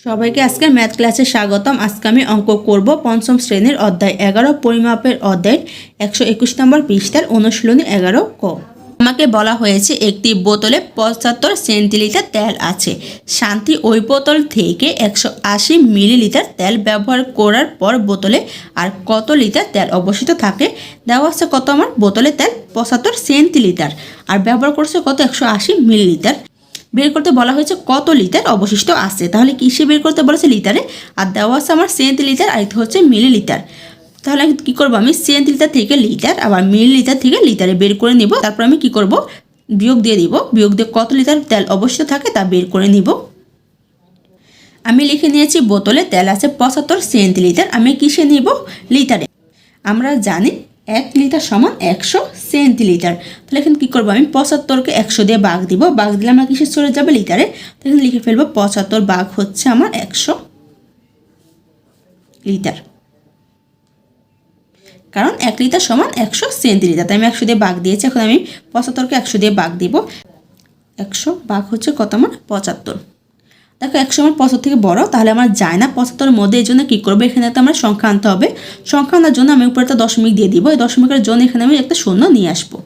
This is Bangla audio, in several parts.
সবাইকে আজকে ম্যাথ ক্লাসে স্বাগতম। আজকে আমি অঙ্ক করব পঞ্চম শ্রেণীর অধ্যায় 11 পরিমাপের অধ্যায় 121 নম্বর পৃষ্ঠার অনুশীলনী 11 ক। আমাকে বলা হয়েছে একটি বোতলে 75 সেন্টিলিটার তেল আছে। শান্তি ওই বোতল থেকে 180 মিলিলিটার তেল ব্যবহার করার পর বোতলে আর কত লিটার তেল অবশিষ্ট থাকে। দেওয়া আছে কত আমার বোতলে তেল 75 সেন্টিলিটার আর ব্যবহার করছে কত 180 মিলিলিটার। বের করতে বলা হয়েছে কত লিটার অবশিষ্ট আছে। তাহলে কিসে বের করতে বলেছে? লিটারে। আর দেওয়া আছে আমার সেন্টিলিটার আর এটা হচ্ছে মিলিলিটার। তাহলে কি করব, আমি সেন্টিলিটার থেকে লিটার আবার মিলিলিটার থেকে লিটারে বের করে নিব। তারপর আমি কি করব, বিয়োগ দিয়ে দিব। বিয়োগ দিয়ে কত লিটার তেল অবশিষ্ট থাকে তা বের করে নিব। আমি লিখে নিয়েছি বোতলে তেল আছে 75 সেন্টিলিটার। আমি কিসে নিব? লিটারে। আমরা জানি 1 লিটার সমান 100 সেন্টিলিটার। তাহলে এখানে কী করবো, আমি 75কে 100 দিয়ে ভাগ দিব। ভাগ দিলে আমরা কিসে চলে যাবে? লিটারে। তাহলে লিখে ফেলবো 75 ভাগ হচ্ছে আমার 100 লিটার, কারণ 1 লিটার সমান 100 সেন্টিলিটার। তাই আমি 100 দিয়ে ভাগ দিয়েছি। এখন আমি 75কে 100 দিয়ে ভাগ দিব। 100 ভাগ হচ্ছে কত আমার? 75। দেখো 100 আমার 75 থেকে বড়, তাহলে আমার যায় না 75-এর মধ্যে। এই জন্য কী করবো, এখানে তো আমার সংখ্যা আনতে হবে। সংখ্যা আনার জন্য আমি উপরে একটা দশমিক দিয়ে দিব। এই দশমিকের জন্য এখানে আমি একটা শূন্য নিয়ে আসবো।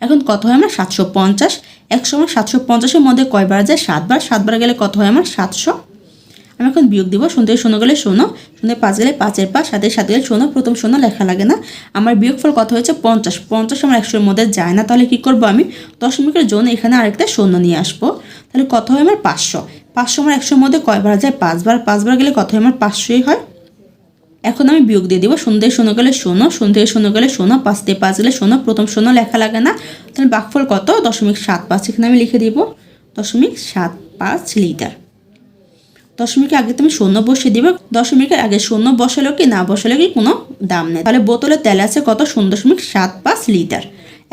এখন কত হয় আমার? 750। 100 আমার 750-এর মধ্যে কয়বার যায়? 7 বার। 7 বার গেলে কত হয় আমার? 700। আমি এখন বিয়োগ দিব। শূন্য থেকে শূন্য গেলে শূন্য, শূন্য 5 গেলে 5-এর 5, 7-এর 7 গেলে শূন্য। প্রথম শূন্য লেখা লাগে না। আমার বিয়োগফল কত হয়েছে? 50। 50 আমার 100-এর মধ্যে যায় না। তাহলে কি করব, আমি দশমিকের জন্য এখানে আরেকটা শূন্য নিয়ে আসবো। তাহলে কত হয় আমার? 500। 500 আমার 100-এর মধ্যে কয়বার যায়? 5 বার। 5 বার গেলে কত হয় আমার? 500-ই হয়। এখন আমি বিয়োগ দিয়ে দিব। শূন্য থেকে শূন্য গেলে শূন্য, শূন্য থেকে শূন্য গেলে শূন্য, 5 থেকে 5 গেলে শূন্য। প্রথম শূন্য লেখা লাগে না। তাহলে ভাগফল কত? 0.75। এখানে আমি লিখে দিব 0.75 লিটার। দশমিকের আগে তুমি শূন্য বসিয়ে দিবে। দশমিকের আগে শূন্য বসালো কি না বসালো কি কোনো দাম নেই। তাহলে বোতলে তেল আছে কত? 0.75 লিটার।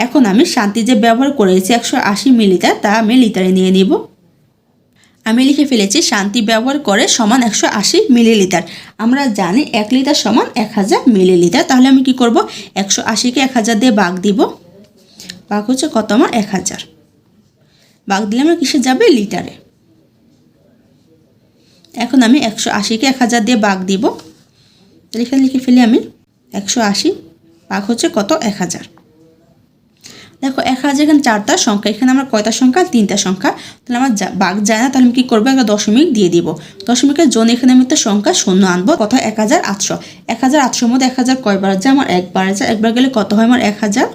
এখন আমি শান্তি যে ব্যবহার করেছি 180 মিলিলিটার, তা আমি লিটারে নিয়ে নিব। আমি লিখে ফেলেছি শান্তি ব্যবহার করে সমান 180 মিলিলিটার। আমরা জানি 1 লিটার সমান 1000 মিলিলিটার। তাহলে আমি কি করব, 180-কে 1000 দিয়ে ভাগ দিব। ভাগ হচ্ছে কত আমার? 1000। ভাগ দিলে আমার কিসে যাবে? লিটারে। এখন আমি 180-কে 1000 দিয়ে ভাগ দিব। তাহলে এখানে লিখে ফেলি আমি 180 ভাগ হচ্ছে কত? 1000। দেখো 1000 এখানে 4টা সংখ্যা, এখানে আমার কয়টা সংখ্যা? 3টা সংখ্যা। তাহলে আমার ভাগ যায় না। তাহলে আমি কী করবো, একটা দশমিক দিয়ে দিব। দশমিকের জন্য এখানে আমি একটা সংখ্যা শূন্য আনবো। কত? 1800। 1800-এর মধ্যে 1000 কয়বার যায় আমার? একবার যায়। একবার গেলে কত হয় আমার? 1000।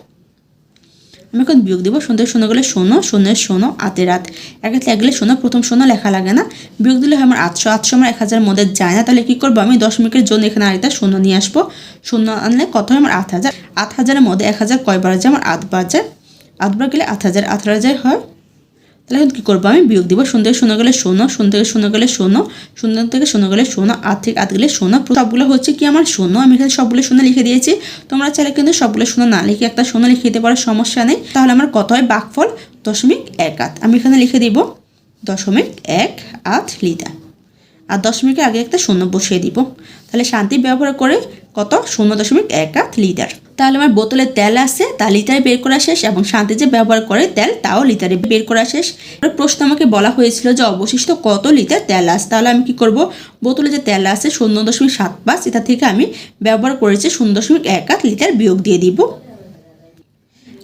আমি এখন বিয়োগ দিব। শূন্য থেকে শূন্য গেলে শূন্য, শূন্যের শূন্য, আতের রাত, 1 গেলে শূন্য। প্রথম শূন্য লেখা লাগে না। বিয়োগ দিলে হয় আমার 800। 800 আমার 1000-এর মধ্যে যায় না। তাহলে কী করবো, আমি দশমিকের জন্য এখানে আরেকটা শূন্য নিয়ে আসবো। শূন্য আনলে কত হয় আমার? 8000। 8000-এর মধ্যে 1000 কয়বার যায় আমার? 8 বার যায়। 8 বার গেলে 8000, 8000 হয়। তাহলে এখন কী করবো, আমি বিয়োগ দিব। শূন্য থেকে শূন্য গেলে শূন্য, শূন্য থেকে শূন্য গেলে শূন্য, শূন্য থেকে শূন্য গেলে শূন্য, 8 থেকে 8 গেলে শূন্য। সবগুলো হচ্ছে কি আমার? শূন্য। আমি এখানে সবগুলো শূন্য লিখে দিয়েছি। তোমরা চাইলে কিন্তু সবগুলো শূন্য না লিখে একটা শূন্য লিখে দিতে পারো, সমস্যা নেই। তাহলে আমার কত হয়? ভাগফল 0.18। আমি এখানে লিখে দিব 0.18 লিটার। আর দশমিকের আগে একটা শূন্য বসিয়ে দিব। তাহলে শান্তি ব্যবহার করে কত? 0.18 লিটার। তাহলে আমার বোতলে তেল আছে তা লিটারে বের করা শেষ, এবং শান্তি যে ব্যবহার করে তেল তাও লিটারে বের করা শেষ। প্রশ্ন আমাকে বলা হয়েছিল যে অবশিষ্ট কত লিটার তেল আছে। তাহলে আমি কি করব, বোতলে যে তেল আছে 0.75, এটা থেকে আমি ব্যবহার করেছি 0.18 লিটার, বিয়োগ দিয়ে দিব।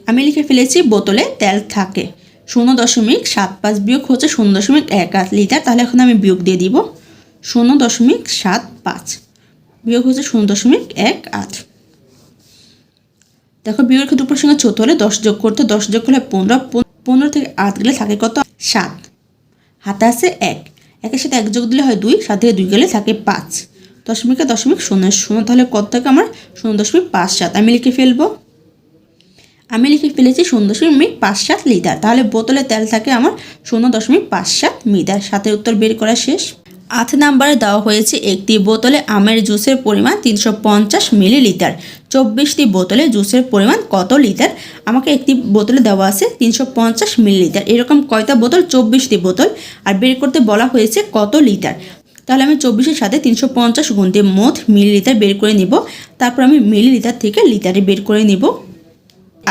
আমি লিখে ফেলেছি বোতলে তেল থাকে 0.75 বিয়োগ হচ্ছে 0.18 লিটার। তাহলে এখন আমি বিয়োগ দিয়ে দিব। 0.75 বিয়োগ হচ্ছে 0.18। দেখো বিয়োগের ক্ষেত্রে উপর সঙ্গে ছোট হলে 10 যোগ করতে, 10 যোগ করলে 15, 15 থেকে 8 গেলে থাকে কত? 7। হাতে আছে 1, 1-এর সাথে 1 যোগ দিলে হয় 2, 7 থেকে 2 গেলে থাকে 5। দশমিকে দশমিক শূন্য শূন্য, তাহলে কত থাকে আমার? 0.57। আমি লিখে ফেলবো। আমি লিখে ফেলেছি 0.57 লিটার। তাহলে বোতলে তেল থাকে আমার 0.57 মিটার। 7-এর উত্তর বের করা শেষ। 8 নম্বরে দেওয়া হয়েছে একটি বোতলে আমের জুসের পরিমাণ 350 মিলিলিটার। 24টি বোতলে জুসের পরিমাণ কত লিটার? আমাকে একটি বোতলে দেওয়া আছে 350 মিলিলিটার। এরকম কয়টা বোতল? 24টি বোতল। আর বের করতে বলা হয়েছে কত লিটার। তাহলে আমি 24-এর সাথে 350 গুণ দিয়ে মোট মিলিলিটার বের করে নিব। তারপর আমি মিলিলিটার থেকে লিটারে বের করে নিব।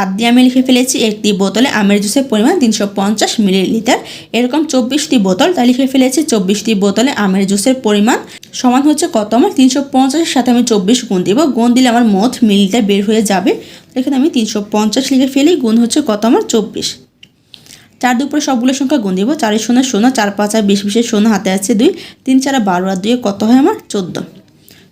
আট দিয়ে আমি লিখে ফেলেছি একটি বোতলে আমের জুসের পরিমাণ 350 মিলিলিটার। এরকম 24টি বোতল, তাই লিখে ফেলেছি 24টি বোতলে আমের জুসের পরিমাণ সমান হচ্ছে কত আমার 350-এর সাথে আমি 24 গুণ দিব। গুণ দিলে আমার মোট মিলিলিটার বের হয়ে যাবে। এখানে আমি 350 লিখে ফেলি, গুণ হচ্ছে কত আমার 24। 4 দিয়ে উপরে সবগুলো সংখ্যা গুণ দিব। 4 এর 0 0, 4 5 আর 20 20 0 হাতে আছে 2, 3 4 12 আর 2 কত হয় আমার 14।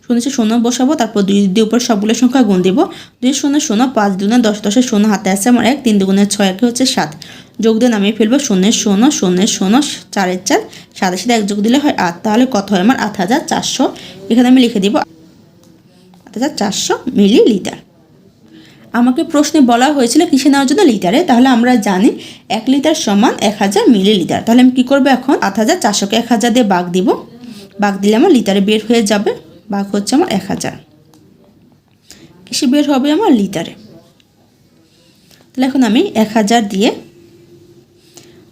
শুনেছি 0 বসাবো, তারপর 2 দিয়ে উপর সবগুলো সংখ্যা গুণ দিব। 2 0 0, 5 2 10 10 0 হাতে আছে আমার 1, 3 2 6 1 হচ্ছে 7। যোগ দিয়ে নামিয়ে ফেলবো 0 0 0 0 4 4, 7 সাথে 1 যোগ দিলে হয় 8। তাহলে কত হয় আমার 8400। এখানে আমি লিখে দিব 8400 মিলিলিটার। আমাকে প্রশ্নে বলা হয়েছিল কিসে নেওয়ার জন্য লিটারে, তাহলে আমরা জানি 1 লিটার সমান 1000 মিলিলিটার। তাহলে আমি কী করবো এখন 8400কে 1000 দিয়ে ভাগ দিব। ভাগ দিলে আমার লিটারে বের হয়ে যাবে। ভাগ হচ্ছে আমার 1000, কিসে বের হবে আমার লিটারে। তাহলে এখন আমি 1000 দিয়ে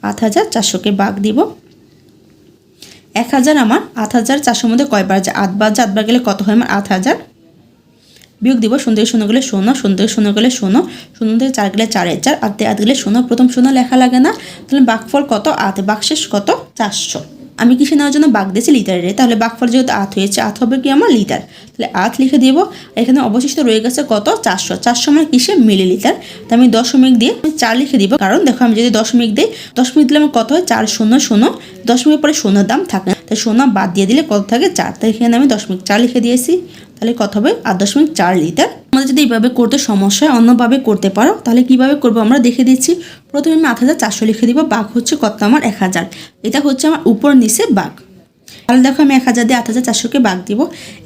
8400কে ভাগ দিব। 1000 আমার 8400 মধ্যে কয়বার যায় 8 বার যায়, 8 বার গেলে কত হয় আমার 8000। বিয়োগ দিব 0 থেকে 0 গেলে 0, 0 থেকে 0 গেলে 0, 0 থেকে 4 গেলে 4 4, 8 থেকে 8 গেলে 0, প্রথম 0 লেখা লাগে না। তাহলে ভাগফল কত 8, ভাগশেষ কত 400। আমি কিসে নেওয়ার জন্য ভাগ দিয়েছি লিটারে, তাহলে ভাগফল যেহেতু 8 হয়েছে 8 হবে কি আমার লিটার। তাহলে 8 লিখে দিব। এখানে অবশিষ্ট রয়ে গেছে কত 400। 400 মানে কিসে মিলিলিটার। তো আমি দশমিক দিয়ে 4 লিখে দিব, কারণ দেখো আমি যদি দশমিক দিই, দশমিক দিলে আমার কত হয় 4 0 0, দশমিকের পরে 0 দাম থাকে না, তাই 0 বাদ দিয়ে দিলে কত থাকে 4। তাই এখানে আমি 0.4 লিখে দিয়েছি। তাহলে কত হবে 8.4 লিটার। আমাদের যদি এইভাবে করতে সমস্যা হয় অন্যভাবে করতে পারো, তাহলে কিভাবে করবো আমরা দেখে দিচ্ছি। প্রথমে আমি 8400 লিখে দিব, ভাগ হচ্ছে কত আমার 1000। এটা হচ্ছে আমার উপর নিচে ভাগ। তাহলে দেখো আমি 1000 দিয়ে 8400কে ভাগ দিব।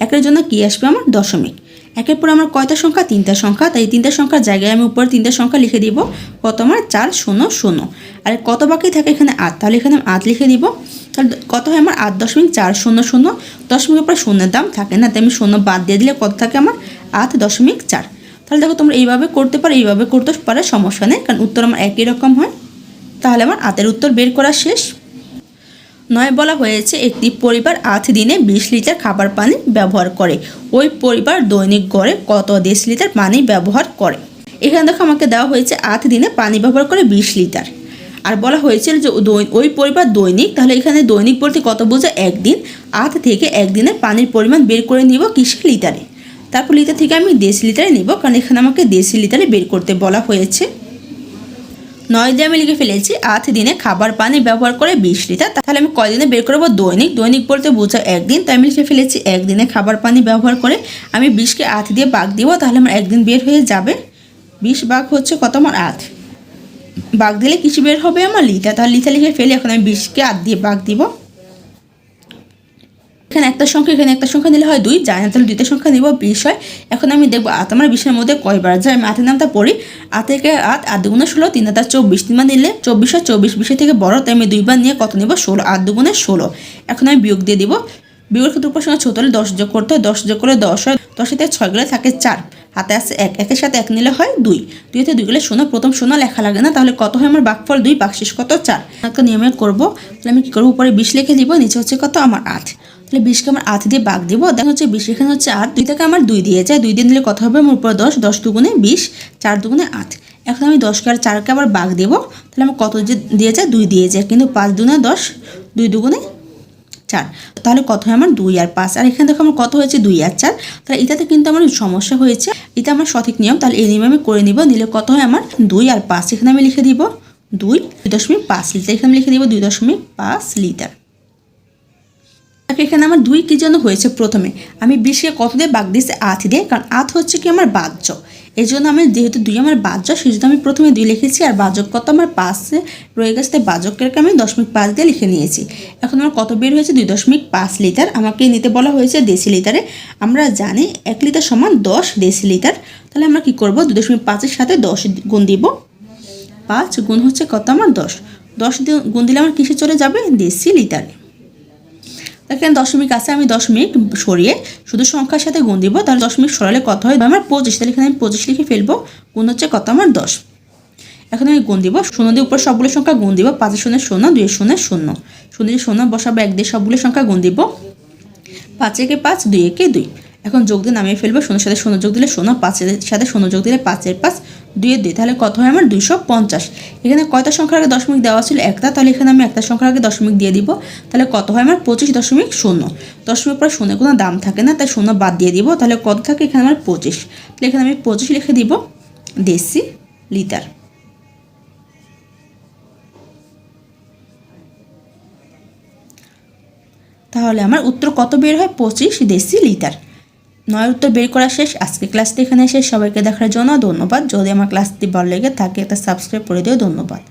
একের জন্য কি আসবে আমার দশমিক। একের পর আমার কয়টা সংখ্যা 3টা সংখ্যা, তাই 3টা সংখ্যার জায়গায় আমি উপরে 3টা সংখ্যা লিখে দিব। কত আমার 4 0 0। আর কত বাকি থাকে এখানে 8, তাহলে এখানে আমি 8 লিখে দিব। তাহলে কত হয় আমার 8.400। দশমিকের পরে শূন্যের দাম থাকে না, তাই আমি 0 বাদ দিয়ে দিলে কত থাকে আমার 8.4। তাহলে দেখো তোমরা এইভাবে করতে পারো, এইভাবে করতে পারে, সমস্যা নেই, কারণ উত্তর আমার একই রকম হয়। তাহলে আমার 8-এর উত্তর বের করা শেষ। 9 বলা হয়েছে একটি পরিবার 8 দিনে 20 লিটার খাবার পানি ব্যবহার করে। ওই পরিবার দৈনিক গড়ে কত ডেসিলিটার পানি ব্যবহার করে। এখানে দেখো আমাকে দেওয়া হয়েছে 8 দিনে পানি ব্যবহার করে 20 লিটার। আর বলা হয়েছিল যে ওই পরিবার দৈনিক, তাহলে এখানে দৈনিক বলতে কত বোঝায় একদিন। 8 থেকে একদিনের পানির পরিমাণ বের করে নিব কিসের লিটারে। তারপর লিটার থেকে আমি ডেসিলিটারে নিব, কারণ এখানে আমাকে ডেসিলিটারে বের করতে বলা হয়েছে। 9 দিয়ে আমি লিখে ফেলেছি 8 দিনে খাবার পানি ব্যবহার করে 20 লিটার। তাহলে আমি কয় দিনে বের করবো দৈনিক। দৈনিক বলতে বোঝায় একদিন, তাই আমি লিখে ফেলেছি একদিনে খাবার পানি ব্যবহার করে আমি 20কে 8 দিয়ে ভাগ দিব। তাহলে আমার একদিন বের হয়ে যাবে। 20 ভাগ হচ্ছে কত আমার 8। ভাগ দিলে কিছু বের হবে আমার লিটার। তাহলে লিটার লিখে ফেলি। এখন আমি 20কে 8 দিয়ে ভাগ দিব। এখানে একটা সংখ্যা, এখানে একটা সংখ্যা নিলে হয় 2, যায় না, তাহলে 2টা সংখ্যা নিব 20 হয়। এখন আমি দেখবো 8 আমার 20-এর মধ্যে কয়বার যায়। আমি 8-এর নামটা পড়ি। 8 থেকে 8, 8 2 16, 3 হাতে 24, 3 বার নিলে 24 হয়। 24 20-এর থেকে বড়, তাই আমি 2 বার নিয়ে কত নিব 16, 8 2 16। এখন আমি বিয়োগ দিয়ে দিব। বিয়োগের ক্ষেত্রে উপর সংখ্যা ছোট হলে 10 যোগ করতে হয়, 10 যোগ করলে 10 হয়। 10 থেকে 6 গেলে থাকে 4, হাতে আছে 1, 1-এর সাথে 1 নিলে হয় 2, 2 থেকে 2 গেলে 0, প্রথম 0 লেখা লাগে না। তাহলে কত হয় আমার ভাগফল 2, ভাগশেষ কত 4। একটা নিয়মে করবো। তাহলে আমি কী করবো, উপরে 20 লিখে দিব, নিচে হচ্ছে কত আমার 8। তাহলে 20কে আমার 8 দিয়ে ভাগ দিব। দেখা হচ্ছে 20, এখানে হচ্ছে 8, 2 থেকে আমার 2 দিয়ে যায়, 2 দিয়ে নিলে কত হবে আমার উপরে 10, 10 দুগুণে 20, 4 দুগুণে 8। এখন আমি 10কে আর 4কে আবার ভাগ দেবো। তাহলে আমার কত দিয়ে যায় 2 দিয়ে যায়, কিন্তু 5 দুগুণে 10, 2 দুগুণে 4। তাহলে কত হয় আমার 2 আর 5। আর এখানে দেখো আমার কত হয়েছে 2 আর 4। তাহলে এটাতে কিন্তু আমার সমস্যা হয়েছে, এটা আমার সঠিক নিয়ম। তাহলে এই নিয়ম আমি করে নিব। নিলে কত হয় আমার 2 আর 5। এখানে আমি লিখে দিব 2.5 লিটার। এখানে আমি লিখে দিব 2.5 লিটার। এখানে আমার 2 কি জন্য হয়েছে, প্রথমে আমি 20কে কত দিয়ে ভাগ দিয়েছি 8 দিয়ে, কারণ 8 হচ্ছে কি আমার বাহ্য। এই জন্য আমি যেহেতু 2 আমার বাহ্য, সেই জন্য আমি প্রথমে 2 লিখেছি। আর বাহ্যক কত আমার 5 রয়ে গেছে, তাই বাহ্যকেরকে আমি 0.5 দিয়ে লিখে নিয়েছি। এখন আমার কত বের হয়েছে 2.5 লিটার। আমাকে নিতে বলা হয়েছে ডেসিলিটারে। আমরা জানি 1 লিটার সমান 10 ডেসিলিটার। তাহলে আমরা কি করব, 2.5-এর সাথে 10 গুণ দিব। 5 গুণ হচ্ছে কত আমার 10, 10 গুণ দিলে আমার কিসে চলে যাবে ডেসিলিটারে। এখানে দশমিক আছে, আমি দশমিক সরিয়ে শুধু সংখ্যার সাথে গুণ দিব। তাহলে দশমিক সরালে কত হয় আমার 25। তাহলে এখানে আমি 25 লিখে ফেলবো। গুণ হচ্ছে কত আমার 10। এখন আমি গুণ দিব, 0 দিয়ে উপর সবগুলো সংখ্যা গুণ দিব। 5 0 0, 2 0 0, 0 দিয়ে 0 বসাবো, 1 দিয়ে সবগুলো সংখ্যা গুণ দিব। 5 একে 5, 2 একে 2। এখন যোগ দিয়ে নামিয়ে ফেলবো। 0 সাথে 0 যোগ দিলে 0, 5 এর সাথে 0 যোগ দিলে 5 এর 5, 2 এর 2, তাহলে কত হয় আমার 250। এখানে কয়টা সংখ্যার আগে দশমিক দেওয়া ছিল? একটা, তাহলে এখানে আমি একটা সংখ্যার আগে দশমিক দিয়ে দিব। তাহলে কত হয় আমার 25.0। দশমিক পর শূন্য কোনো দাম থাকে না, তাই 0 বাদ দিয়ে দিব। তাহলে কত থাকে এখানে আমার 25। তাহলে এখানে আমি 25 লিখে দিব ডেসিলিটার। তাহলে আমার উত্তর কত বের হয়? 25 ডেসিলিটার। 9 উত্তর বের করা শেষ। আজকে ক্লাসটি এখানে শেষ। সবাইকে দেখার জন্য ধন্যবাদ। যদি আমার ক্লাসটি ভালো লেগে থাকে একটা সাবস্ক্রাইব করে দিও। ধন্যবাদ।